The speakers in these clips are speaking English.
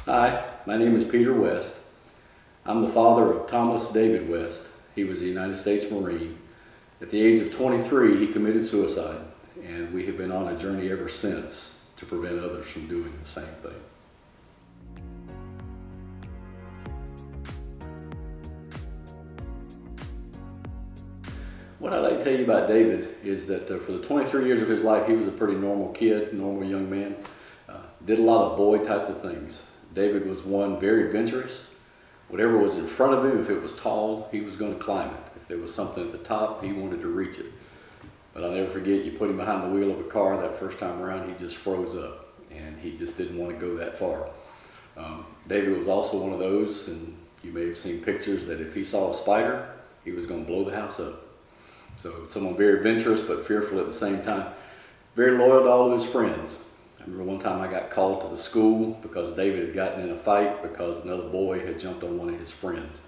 Hi, my name is Peter West. I'm the father of Thomas David West. He was a United States Marine. At the age of 23, he committed suicide, and we have been on a journey ever since to prevent others from doing the same thing. What I'd like to tell you about David is that for the 23 years of his life, he was a pretty normal kid, normal young man. Did a lot of boy types of things. David was one very adventurous. Whatever was in front of him, if it was tall, he was going to climb it. If there was something at the top, he wanted to reach it. But I'll never forget, you put him behind the wheel of a car that first time around, he just froze up, and he just didn't want to go that far. David was also one of those, and you may have seen pictures, that if he saw a spider, he was going to blow the house up. So someone very adventurous but fearful at the same time. Very loyal to all of his friends. I remember one time I got called to the school because David had gotten in a fight because another boy had jumped on one of his friends.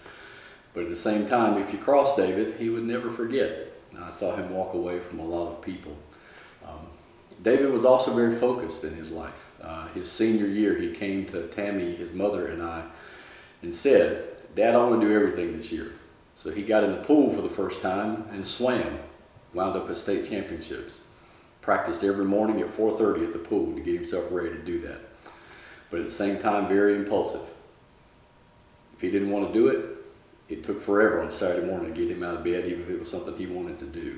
But at the same time, if you crossed David, he would never forget. And I saw him walk away from a lot of people. David was also very focused in his life. His senior year, he came to Tammy, his mother, and I, and said, "Dad, I want to do everything this year." So he got in the pool for the first time and swam, wound up at state championships. Practiced every morning at 4:30 at the pool to get himself ready to do that. But at the same time, very impulsive. If he didn't want to do it, it took forever on Saturday morning to get him out of bed, even if it was something he wanted to do.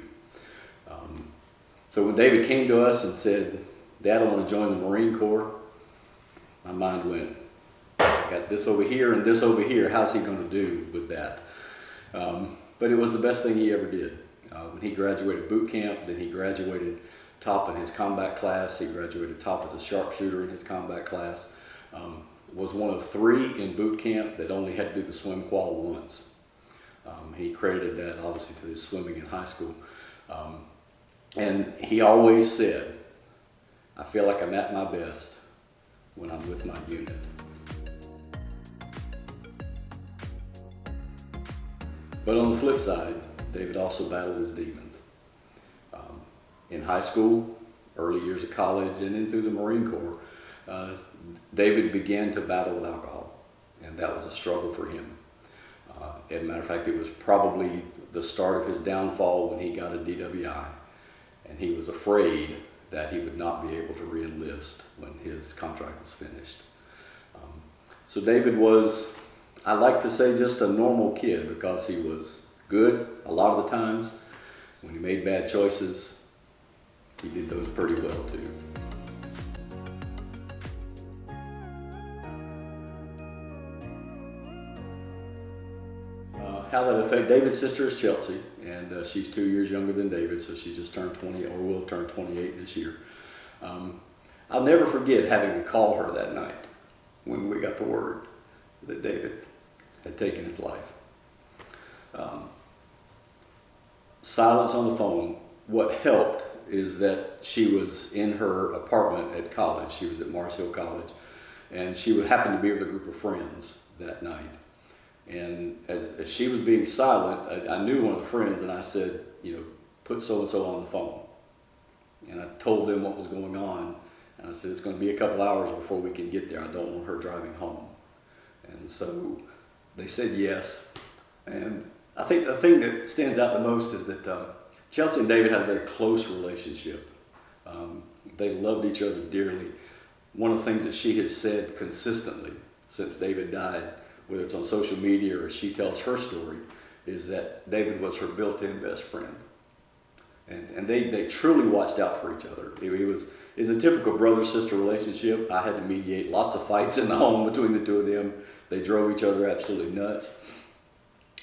So when David came to us and said, "Dad, I want to join the Marine Corps," my mind went, "I got this over here and this over here. How's he going to do with that?" But it was the best thing he ever did. When he graduated boot camp, then he graduated top in his combat class. He graduated top as a sharpshooter in his combat class. Was one of 3 in boot camp that only had to do the swim qual once. He credited that obviously to his swimming in high school. And he always said, "I feel like I'm at my best when I'm with my unit." But on the flip side, David also battled his demons. In high school, early years of college, and then through the Marine Corps, David began to battle with alcohol, and that was a struggle for him. As a matter of fact, it was probably the start of his downfall when he got a DWI, and he was afraid that he would not be able to re-enlist when his contract was finished. So David was, I like to say, just a normal kid, because he was good a lot of the times. When he made bad choices, he did those pretty well too. How that affected David's sister is Chelsea, and she's 2 years younger than David, so she just turned 20, or will turn 28 this year. I'll never forget having to call her that night when we got the word that David had taken his life. Silence on the phone. What helped is that she was in her apartment at college. She was at Mars Hill College, and she would happen to be with a group of friends that night. And as she was being silent, I knew one of the friends, and I said, "Put so-and-so on the phone." And I told them what was going on, and I said, "It's going to be a couple hours before we can get there. I don't want her driving home." And so they said yes. And I think the thing that stands out the most is that Chelsea and David had a very close relationship. They loved each other dearly. One of the things that she has said consistently since David died, whether it's on social media or she tells her story, is that David was her built-in best friend. And they truly watched out for each other. It was a typical brother-sister relationship. I had to mediate lots of fights in the home between the two of them. They drove each other absolutely nuts.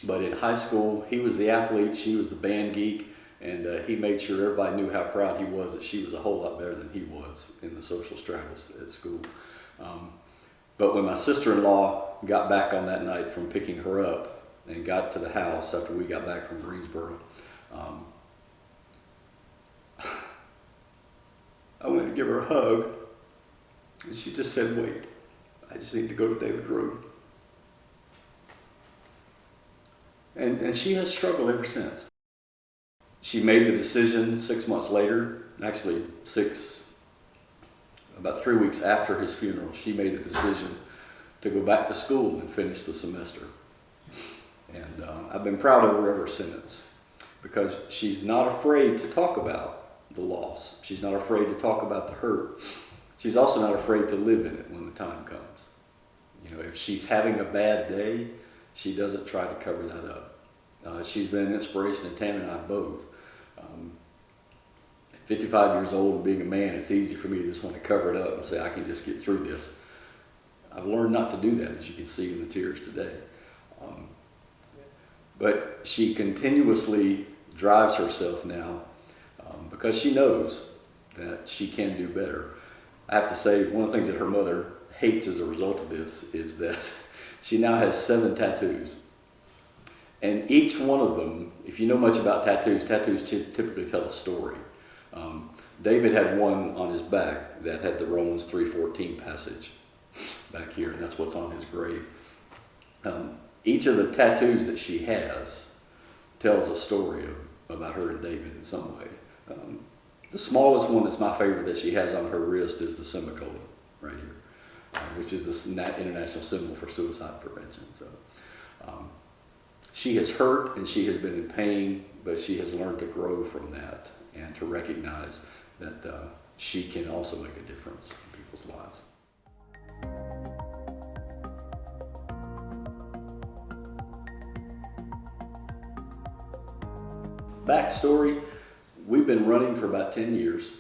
But in high school, he was the athlete, she was the band geek, and he made sure everybody knew how proud he was that she was a whole lot better than he was in the social stratus at school. But when my sister-in-law got back on that night from picking her up and got to the house after we got back from Greensboro, I went to give her a hug, and she just said, "Wait, I just need to go to David's room." And she has struggled ever since. She made the decision 6 months later, actually about 3 weeks after his funeral, she made the decision to go back to school and finish the semester. And I've been proud of her ever since, because she's not afraid to talk about the loss. She's not afraid to talk about the hurt. She's also not afraid to live in it when the time comes. You know, if she's having a bad day, she doesn't try to cover that up. She's been an inspiration to Tammy and I both. 55 years old and being a man, it's easy for me to just want to cover it up and say, I can just get through this. I've learned not to do that, as you can see in the tears today. But she continuously drives herself now because she knows that she can do better. I have to say, one of the things that her mother hates as a result of this is that she now has 7 tattoos. And each one of them, if you know much about tattoos, tattoos typically tell a story. David had one on his back that had the Romans 3:14 passage back here, and that's what's on his grave. Each of the tattoos that she has tells a story about her and David in some way. The smallest one that's my favorite that she has on her wrist is the semicolon right here, which is the international symbol for suicide prevention. So she has hurt and she has been in pain, but she has learned to grow from that and to recognize that she can also make a difference in people's lives. Backstory, we've been running for about 10 years.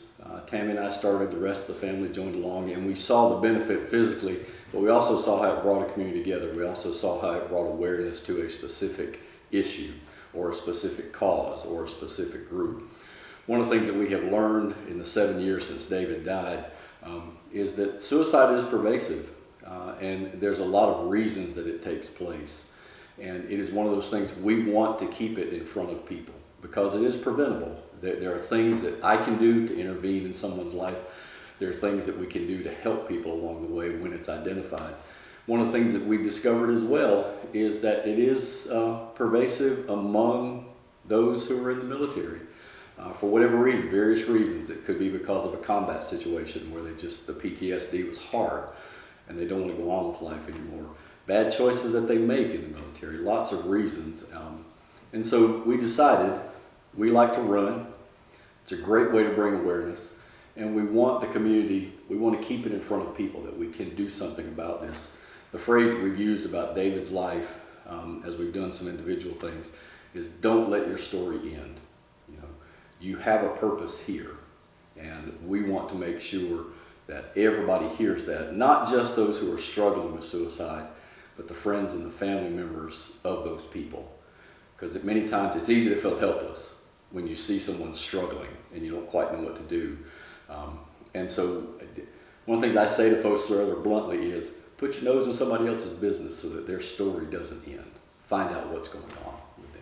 Tammy and I started, the rest of the family joined along, and we saw the benefit physically, but we also saw how it brought a community together. We also saw how it brought awareness to a specific issue or a specific cause or a specific group. One of the things that we have learned in the 7 years since David died is that suicide is pervasive, and there's a lot of reasons that it takes place. And it is one of those things we want to keep it in front of people, because it is preventable. There are things that I can do to intervene in someone's life. There are things that we can do to help people along the way when it's identified. One of the things that we discovered as well is that it is pervasive among those who are in the military. For whatever reason, various reasons. It could be because of a combat situation where the PTSD was hard and they don't want to go on with life anymore. Bad choices that they make in the military, lots of reasons. And so we decided we like to run. It's a great way to bring awareness. And we want the community, we want to keep it in front of people that we can do something about this. The phrase that we've used about David's life as we've done some individual things is, don't let your story end. You know, you have a purpose here. And we want to make sure that everybody hears that, not just those who are struggling with suicide, but the friends and the family members of those people. Because many times it's easy to feel helpless when you see someone struggling and you don't quite know what to do. And so one of the things I say to folks rather bluntly is, put your nose in somebody else's business so that their story doesn't end. Find out what's going on with them.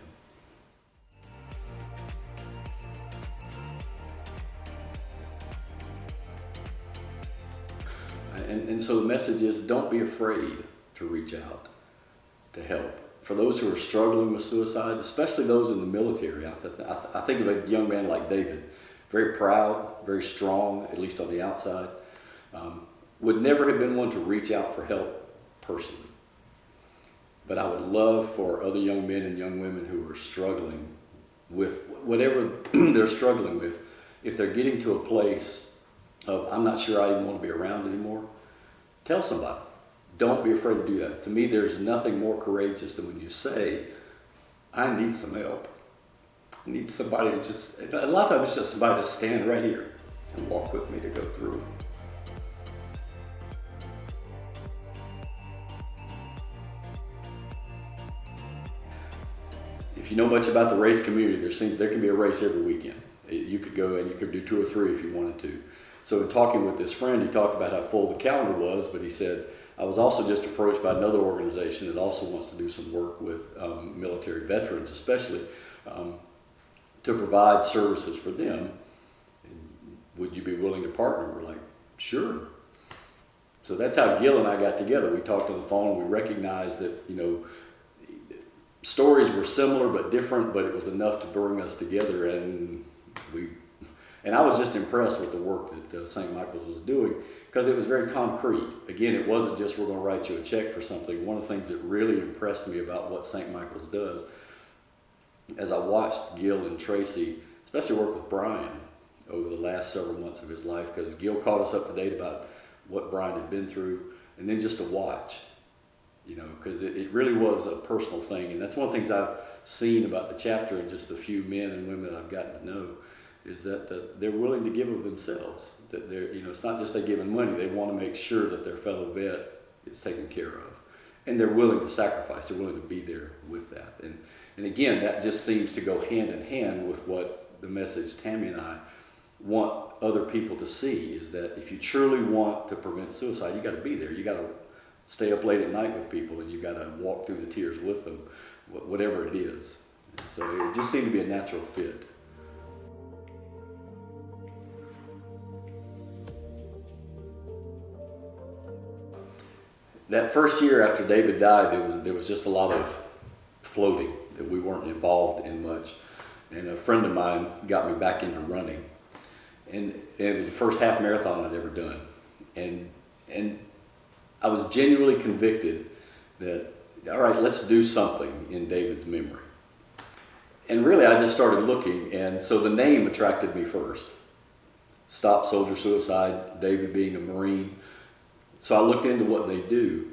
And so the message is, don't be afraid to reach out to help. For those who are struggling with suicide, especially those in the military, I think of a young man like David, very proud, very strong, at least on the outside, would never have been one to reach out for help personally. But I would love for other young men and young women who are struggling with whatever they're struggling with, if they're getting to a place of, I'm not sure I even want to be around anymore, tell somebody. Don't be afraid to do that. To me, there's nothing more courageous than when you say, I need some help. I need somebody to just, a lot of times it's just somebody to stand right here and walk with me to go through. If you know much about the race community, there can be a race every weekend. You could go and you could do 2 or 3 if you wanted to. So in talking with this friend, he talked about how full the calendar was, but he said, I was also just approached by another organization that also wants to do some work with military veterans, especially to provide services for them. Would you be willing to partner? We're like, sure. So that's how Gil and I got together. We talked on the phone and we recognized that, you know, stories were similar but different, but it was enough to bring us together. And And I was just impressed with the work that St. Michael's was doing, because it was very concrete. Again, it wasn't just, we're going to write you a check for something. One of the things that really impressed me about what St. Michael's does, as I watched Gil and Tracy, especially work with Brian over the last several months of his life, because Gil caught us up to date about what Brian had been through, and then just to watch, because it really was a personal thing. And that's one of the things I've seen about the chapter, and just the few men and women that I've gotten to know, is that they're willing to give of themselves. That they're, it's not just they giving money, they want to make sure that their fellow vet is taken care of. And they're willing to sacrifice, they're willing to be there with that. And again, that just seems to go hand in hand with what the message Tammy and I want other people to see, is that if you truly want to prevent suicide, you got to be there. You got to stay up late at night with people, and you got to walk through the tears with them, whatever it is. And so it just seemed to be a natural fit. That first year after David died, there was just a lot of floating, that we weren't involved in much. And a friend of mine got me back into running. And it was the first half marathon I'd ever done. And I was genuinely convicted that, all right, let's do something in David's memory. And really, I just started looking, and so the name attracted me first. Stop Soldier Suicide, David being a Marine. So I looked into what they do.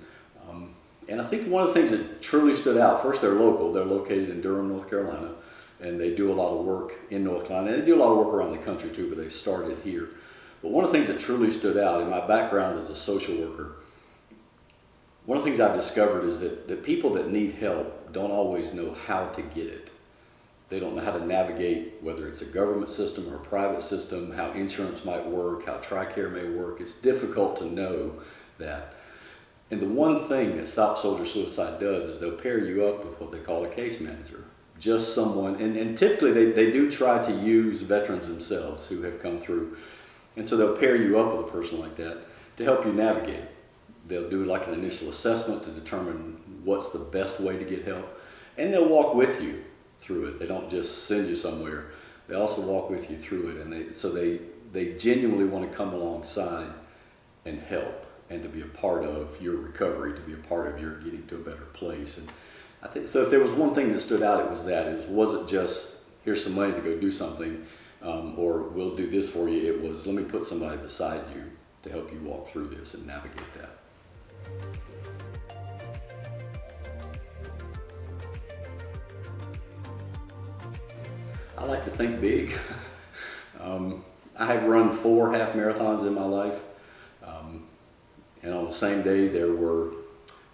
And I think one of the things that truly stood out, first, they're local. They're located in Durham, North Carolina, and they do a lot of work in North Carolina. And they do a lot of work around the country too, but they started here. But one of the things that truly stood out in my background as a social worker, one of the things I've discovered is that people that need help don't always know how to get it. They don't know how to navigate, whether it's a government system or a private system, how insurance might work, how TRICARE may work. It's difficult to know that. And the one thing that Stop Soldier Suicide does is they'll pair you up with what they call a case manager. Just someone, and typically they do try to use veterans themselves who have come through. And so they'll pair you up with a person like that to help you navigate. They'll do like an initial assessment to determine what's the best way to get help. And they'll walk with you through it. They don't just send you somewhere. They also walk with you through it. And so they genuinely want to come alongside and help, and to be a part of your recovery, to be a part of your getting to a better place. And I think, so if there was one thing that stood out, it was that. It wasn't just, here's some money to go do something, or we'll do this for you. It was, let me put somebody beside you to help you walk through this and navigate that. I like to think big. I have run 4 half marathons in my life. And on the same day, there were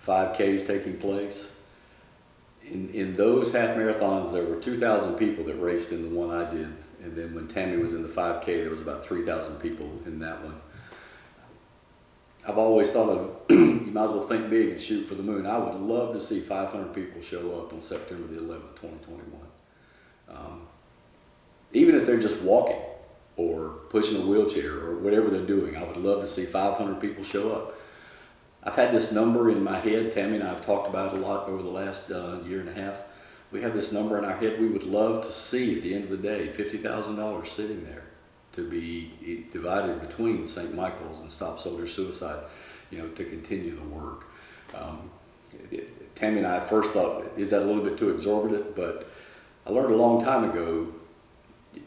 5Ks taking place. In those half marathons, there were 2,000 people that raced in the one I did. And then when Tammy was in the 5K, there was about 3,000 people in that one. I've always thought of, you might as well think big and shoot for the moon. I would love to see 500 people show up on September the 11th, 2021. Even if they're just walking or pushing a wheelchair or whatever they're doing, I would love to see 500 people show up. I've had this number in my head. Tammy and I have talked about it a lot over the last year and a half. We have this number in our head we would love to see at the end of the day, $50,000 sitting there to be divided between St. Michael's and Stop Soldier Suicide, to continue the work. Tammy and I first thought, is that a little bit too exorbitant? But I learned a long time ago,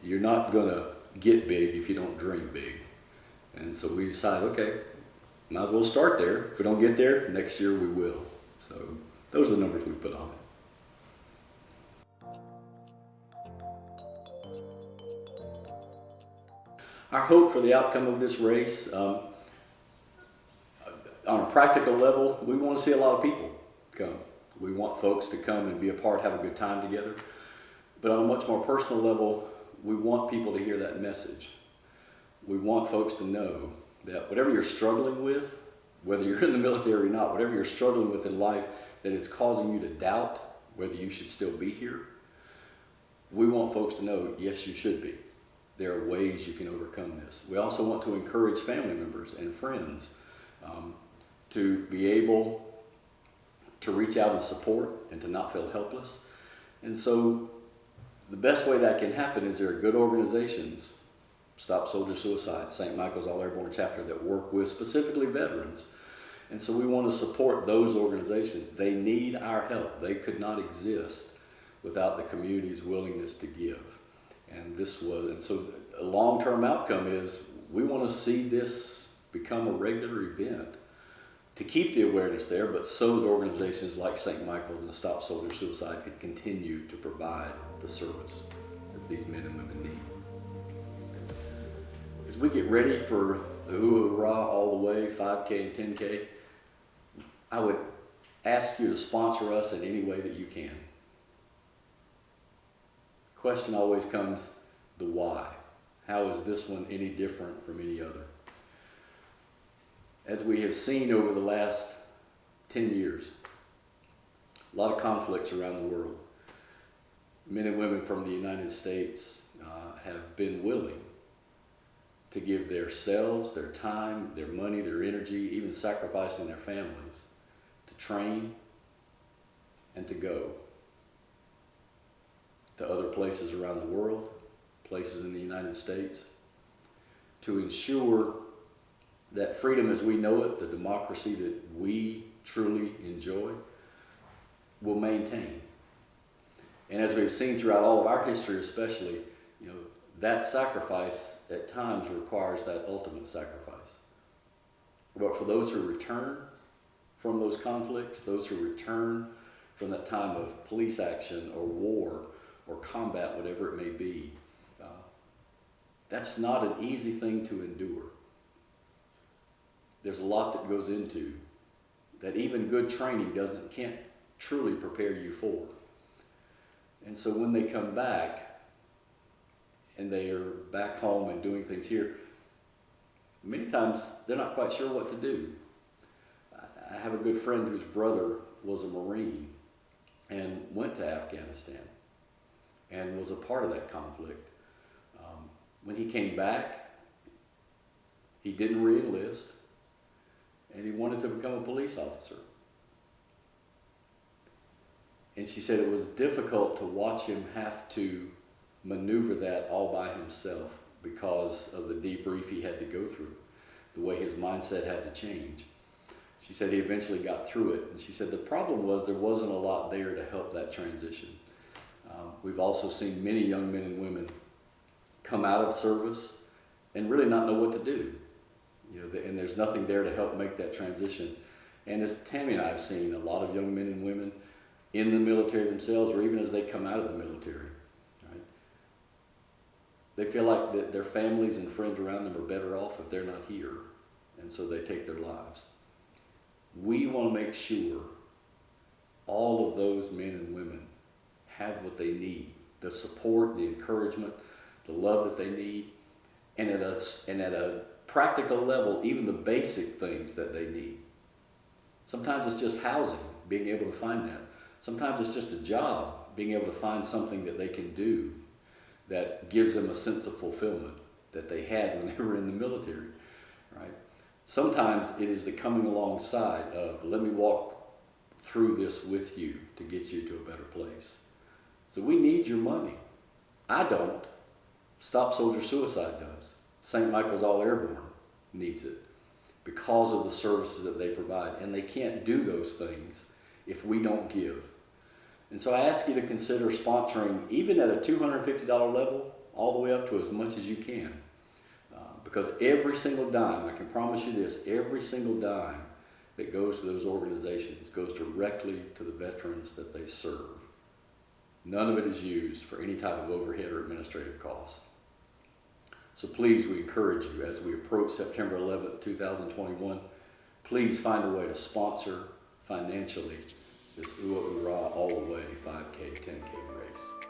you're not going to get big if you don't dream big. And so we decided, okay, might as well start there. If we don't get there, next year we will. So those are the numbers we put on it. Our hope for the outcome of this race, on a practical level, we want to see a lot of people come. We want folks to come and be a part, have a good time together. But on a much more personal level, we want people to hear that message. We want folks to know that whatever you're struggling with, whether you're in the military or not, whatever you're struggling with in life that is causing you to doubt whether you should still be here, we want folks to know, yes, you should be. There are ways you can overcome this. We also want to encourage family members and friends to be able to reach out and support and to not feel helpless. And so the best way that can happen is there are good organizations Stop Soldier Suicide, St. Michael's All Airborne Chapter, that work with specifically veterans. And so we want to support those organizations. They need our help. They could not exist without the community's willingness to give. And so a long-term outcome is we want to see this become a regular event to keep the awareness there, but so that organizations like St. Michael's and Stop Soldier Suicide can continue to provide the service that these men and women need. As we get ready for the Hooah Oorah all the way, 5K and 10K, I would ask you to sponsor us in any way that you can. The question always comes, the why. How is this one any different from any other? As we have seen over the last 10 years, a lot of conflicts around the world. Men and women from the United States have been willing to give their selves, their time, their money, their energy, even sacrificing their families to train and to go to other places around the world, places in the United States, to ensure that freedom as we know it, the democracy that we truly enjoy, will maintain. And as we've seen throughout all of our history especially, that sacrifice at times requires that ultimate sacrifice. But for those who return from those conflicts, those who return from that time of police action or war or combat, whatever it may be, that's not an easy thing to endure. There's a lot that goes into that even good training can't truly prepare you for. And so when they come back and they are back home and doing things here, many times they're not quite sure what to do. I have a good friend whose brother was a Marine and went to Afghanistan and was a part of that conflict. When he came back, he didn't re-enlist, and he wanted to become a police officer. And she said it was difficult to watch him have to maneuver that all by himself because of the debrief he had to go through, the way his mindset had to change. She said he eventually got through it, and she said the problem was there wasn't a lot there to help that transition. We've also seen many young men and women come out of service and really not know what to do. And there's nothing there to help make that transition. And as Tammy and I have seen, a lot of young men and women in the military themselves, or even as they come out of the military, right? They feel like that their families and friends around them are better off if they're not here, and so they take their lives. We want to make sure all of those men and women have what they need, the support, the encouragement, the love that they need, and at a practical level, even the basic things that they need. Sometimes it's just housing, being able to find that. Sometimes it's just a job, being able to find something that they can do that gives them a sense of fulfillment that they had when they were in the military, right? Sometimes it is the coming alongside of, let me walk through this with you to get you to a better place. So we need your money. I don't. Stop Soldier Suicide does. St. Michael's All Airborne needs it because of the services that they provide. And they can't do those things if we don't give. And so I ask you to consider sponsoring, even at a $250 level, all the way up to as much as you can. Because every single dime, I can promise you this, every single dime that goes to those organizations goes directly to the veterans that they serve. None of it is used for any type of overhead or administrative costs. So please, we encourage you as we approach September 11th, 2021, please find a way to sponsor financially this Hooah Oorah all the way 5K, 10K race.